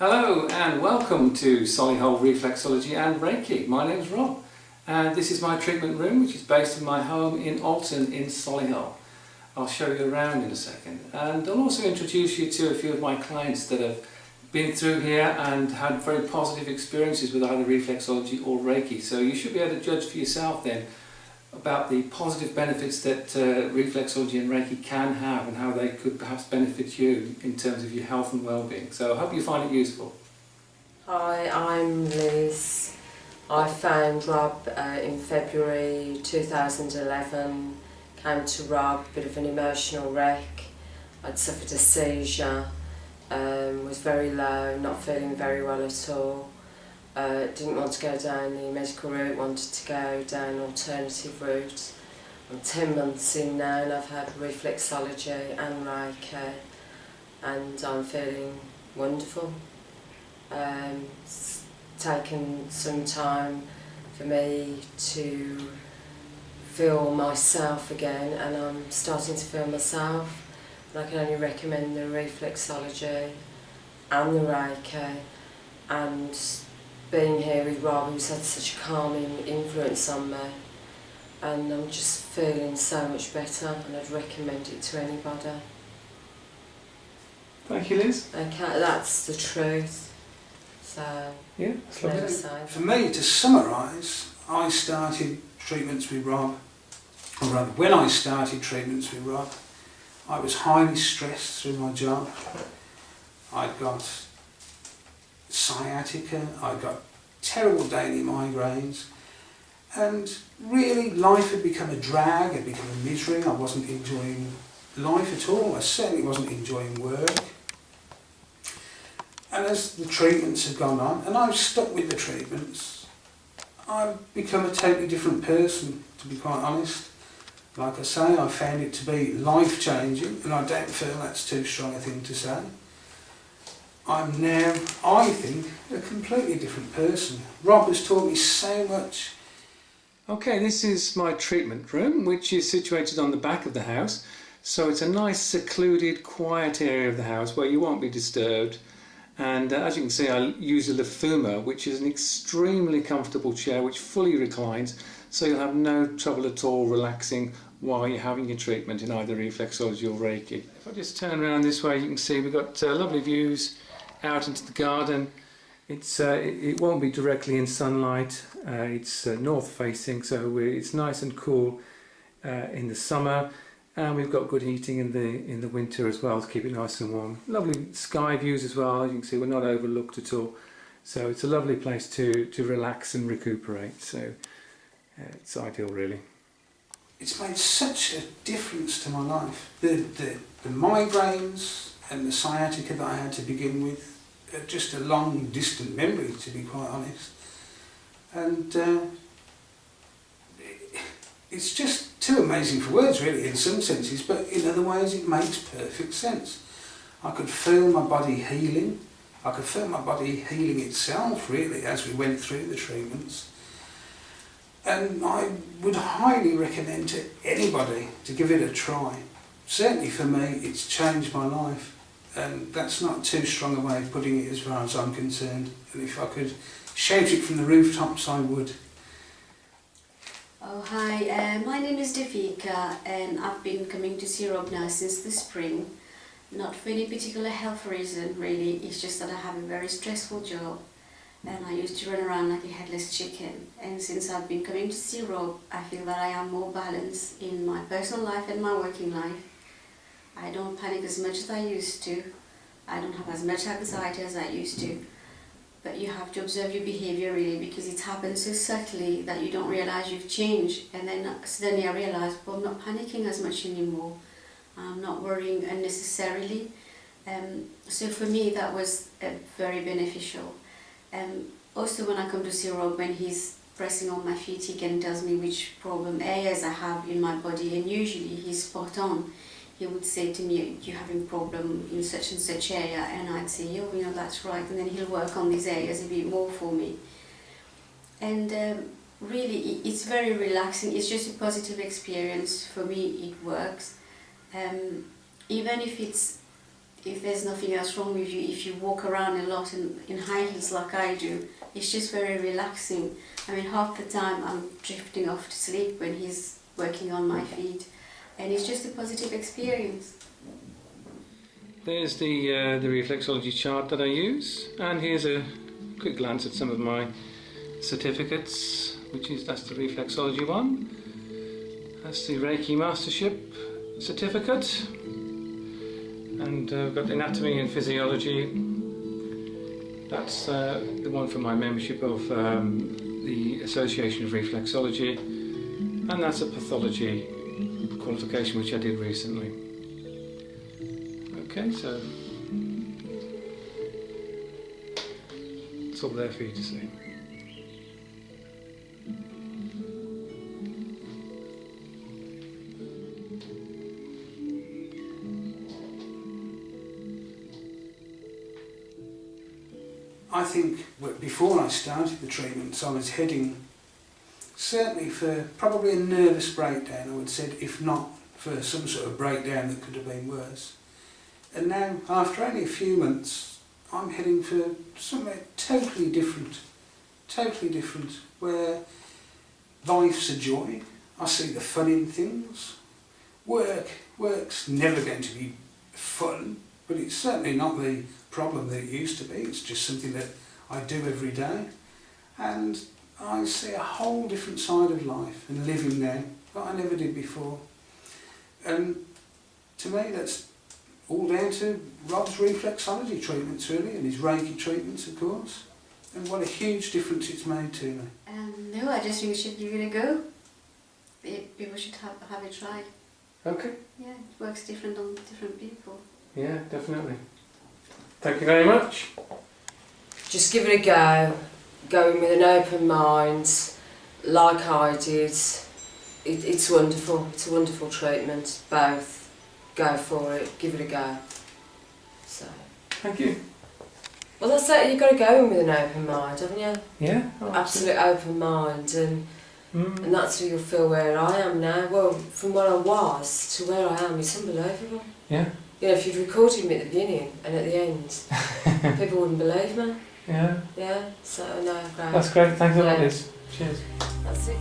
Hello and welcome to Solihull Reflexology and Reiki. My name is Rob and this is my treatment room, which is based in my home in Alton in Solihull. I'll show you around in a second, and I'll also introduce you to a few of my clients that have been through here and had very positive experiences with either reflexology or Reiki. So you should be able to judge for yourself then about the positive benefits that reflexology and Reiki can have and how they could perhaps benefit you in terms of your health and well-being. So I hope you find it useful. Hi, I'm Liz. I found Rob in February 2011. Came to Rob, a bit of an emotional wreck. I'd suffered a seizure, was very low, not feeling very well at all. Didn't want to go down the medical route, wanted to go down an alternative route. I'm 10 months in now and I've had reflexology and Reiki and I'm feeling wonderful. It's taken some time for me to feel myself again, and I'm starting to feel myself, and I can only recommend the reflexology and the Reiki, and being here with Rob, who's had such a calming influence on me, and I'm just feeling so much better, and I'd recommend it to anybody. Thank you, Liz. Okay, that's the truth. So, yeah, for me, to summarise, I started treatments with Rob, or rather, when I started treatments with Rob, I was highly stressed through my job. I'd got sciatica, I got terrible daily migraines, and really life had become a drag, it had become a misery. I wasn't enjoying life at all, I certainly wasn't enjoying work. And as the treatments have gone on, and I've stuck with the treatments, I've become a totally different person, to be quite honest. Like I say, I found it to be life-changing, and I don't feel that's too strong a thing to say. I'm now, I think, a completely different person. Rob has taught me so much. Okay, this is my treatment room, which is situated on the back of the house. So it's a nice, secluded, quiet area of the house where you won't be disturbed. And as you can see, I use a Lafuma, which is an extremely comfortable chair which fully reclines, so you'll have no trouble at all relaxing while you're having your treatment in either reflexology or Reiki. If I just turn around this way, you can see we've got lovely views out into the garden. It won't be directly in sunlight, it's north facing, so it's nice and cool in the summer. And we've got good heating in the winter as well to keep it nice and warm. Lovely sky views as well. As you can see, we're not overlooked at all. So it's a lovely place to relax and recuperate. So it's ideal, really. It's made such a difference to my life. The migraines and the sciatica that I had to begin with are just a long distant memory, to be quite honest. And it's just too amazing for words, really, in some senses, but in other ways it makes perfect sense. I could feel my body healing. I could feel my body healing itself, really, as we went through the treatments. And I would highly recommend to anybody to give it a try. Certainly for me, it's changed my life, and that's not too strong a way of putting it as far as I'm concerned. And if I could shout it from the rooftops, I would. Oh hi, my name is Devika and I've been coming to see Rob now since the spring. Not for any particular health reason really, it's just that I have a very stressful job and I used to run around like a headless chicken, and since I've been coming to see Rob I feel that I am more balanced in my personal life and my working life. I don't panic as much as I used to, I don't have as much anxiety as I used to. But you have to observe your behaviour really, because it happens so subtly that you don't realise you've changed, and then suddenly I realised, well, I'm not panicking as much anymore, I'm not worrying unnecessarily. So for me that was very beneficial. Also when I come to see Rob, when he's pressing on my feet, he can tell me which problem areas I have in my body, and usually he's spot on. He would say to me, you're having a problem in such and such area, and I'd say, oh, you know, that's right, and then he'll work on these areas a bit more for me. And really, it's very relaxing, it's just a positive experience. For me, it works. Even if if there's nothing else wrong with you, if you walk around a lot in high heels like I do, it's just very relaxing. I mean, half the time I'm drifting off to sleep when he's working on my feet, and it's just a positive experience. There's the reflexology chart that I use, and here's a quick glance at some of my certificates, that's the reflexology one. That's the Reiki Mastership certificate, and we've got the anatomy and physiology. That's the one for my membership of the Association of Reflexology, and that's a pathology qualification which I did recently. Okay, so it's all there for you to see. I think before I started the treatments, I was heading certainly for probably a nervous breakdown, I would say, if not for some sort of breakdown that could have been worse. And now, after only a few months, I'm heading for somewhere totally different, where life's a joy. I see the fun in things. Work's never going to be fun, but it's certainly not the problem that it used to be. It's just something that I do every day, and I see a whole different side of life and living now that I never did before. And to me, that's all down to Rob's reflexology treatments, really, and his Reiki treatments, of course. And what a huge difference it's made to me. No, I just think we should give it a go. People should have it tried. Okay. Yeah, it works different on different people. Yeah, definitely. Thank you very much. Just give it a go. Go in with an open mind, like I did. It's wonderful. It's a wonderful treatment. Both. Go for it. Give it a go. So. Thank you. Well, that's it. You've got to go in with an open mind, haven't you? Yeah. Absolute open mind, and that's where you'll feel where I am now. Well, from where I was to where I am, it's unbelievable. Yeah. You know, if you'd recorded me at the beginning and at the end, people wouldn't believe me. Yeah. Yeah. So no, great. That's great. Thanks a lot, Liz. Cheers. That's it.